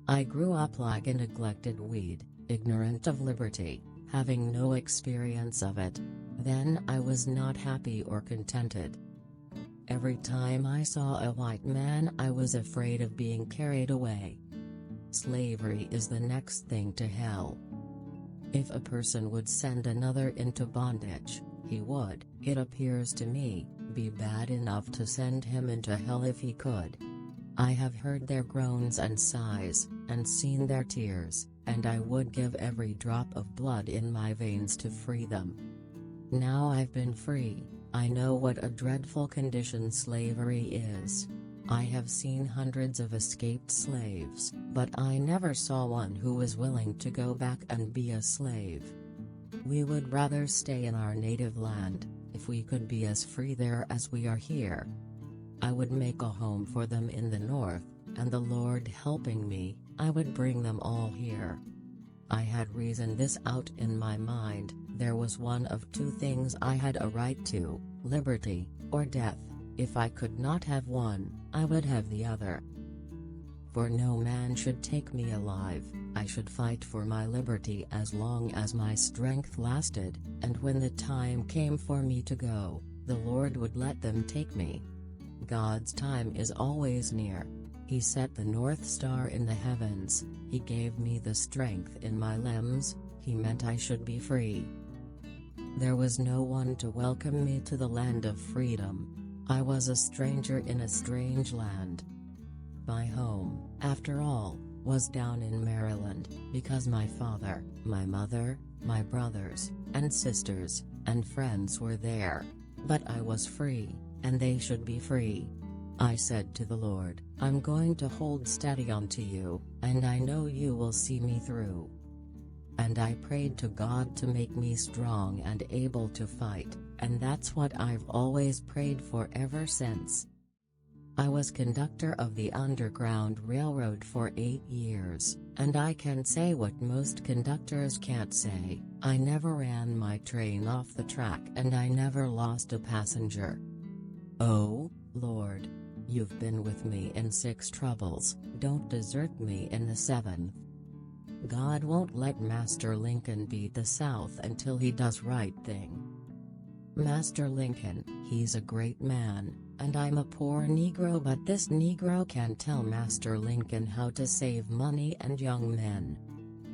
I grew up like a neglected weed, ignorant of liberty, having no experience of it. Then I was not happy or contented. Every time I saw a white man I was afraid of being carried away. Slavery is the next thing to hell. If a person would send another into bondage, he would, it appears to me, be bad enough to send him into hell if he could. I have heard their groans and sighs, and seen their tears, and I would give every drop of blood in my veins to free them. Now I've been free, I know what a dreadful condition slavery is. I have seen hundreds of escaped slaves, but I never saw one who was willing to go back and be a slave. We would rather stay in our native land, if we could be as free there as we are here. I would make a home for them in the north, and the Lord helping me, I would bring them all here. I had reasoned this out in my mind. There was one of two things I had a right to, liberty, or death. If I could not have one, I would have the other. For no man should take me alive, I should fight for my liberty as long as my strength lasted, and when the time came for me to go, the Lord would let them take me. God's time is always near. He set the North Star in the heavens, He gave me the strength in my limbs, He meant I should be free. There was no one to welcome me to the land of freedom. I was a stranger in a strange land. My home, after all, was down in Maryland, because my father, my mother, my brothers, and sisters, and friends were there. But I was free, and they should be free. I said to the Lord, I'm going to hold steady unto you, and I know you will see me through. And I prayed to God to make me strong and able to fight, and that's what I've always prayed for ever since. I was conductor of the Underground Railroad for 8 years, and I can say what most conductors can't say, I never ran my train off the track and I never lost a passenger. Oh, Lord, you've been with me in 6 troubles, don't desert me in the 7th. God won't let Master Lincoln beat the South until he does right thing. Master Lincoln, he's a great man, and I'm a poor Negro, but this Negro can tell Master Lincoln how to save money and young men.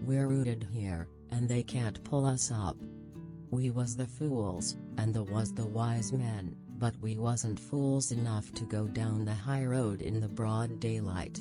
We're rooted here, and they can't pull us up. We was the fools, and the was the wise men, but we wasn't fools enough to go down the high road in the broad daylight.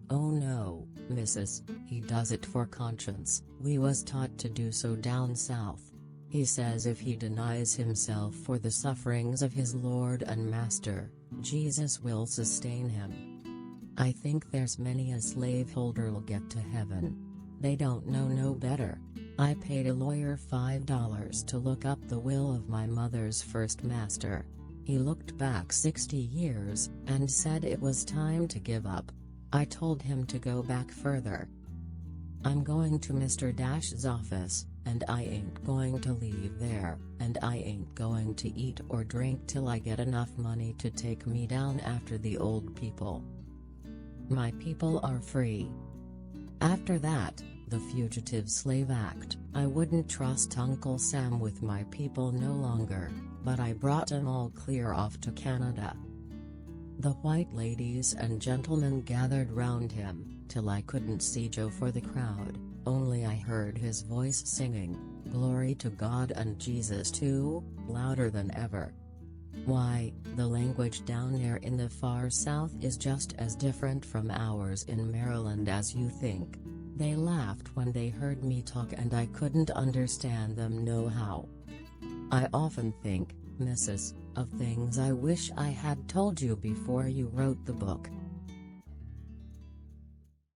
Oh no, missus, he does it for conscience, we was taught to do so down south. He says if he denies himself for the sufferings of his Lord and Master, Jesus will sustain him. I think there's many a slaveholder'll get to heaven. They don't know no better. I paid a lawyer $5 to look up the will of my mother's first master. He looked back 60 years, and said it was time to give up. I told him to go back further. I'm going to Mr. Dash's office, and I ain't going to leave there, and I ain't going to eat or drink till I get enough money to take me down after the old people. My people are free. After that, the Fugitive Slave Act, I wouldn't trust Uncle Sam with my people no longer, but I brought 'em all clear off to Canada. The white ladies and gentlemen gathered round him, till I couldn't see Joe for the crowd, only I heard his voice singing, "Glory to God and Jesus too," louder than ever. Why, the language down there in the far south is just as different from ours in Maryland as you think. They laughed when they heard me talk and I couldn't understand them nohow. I often think, missus, of things I wish I had told you before you wrote the book.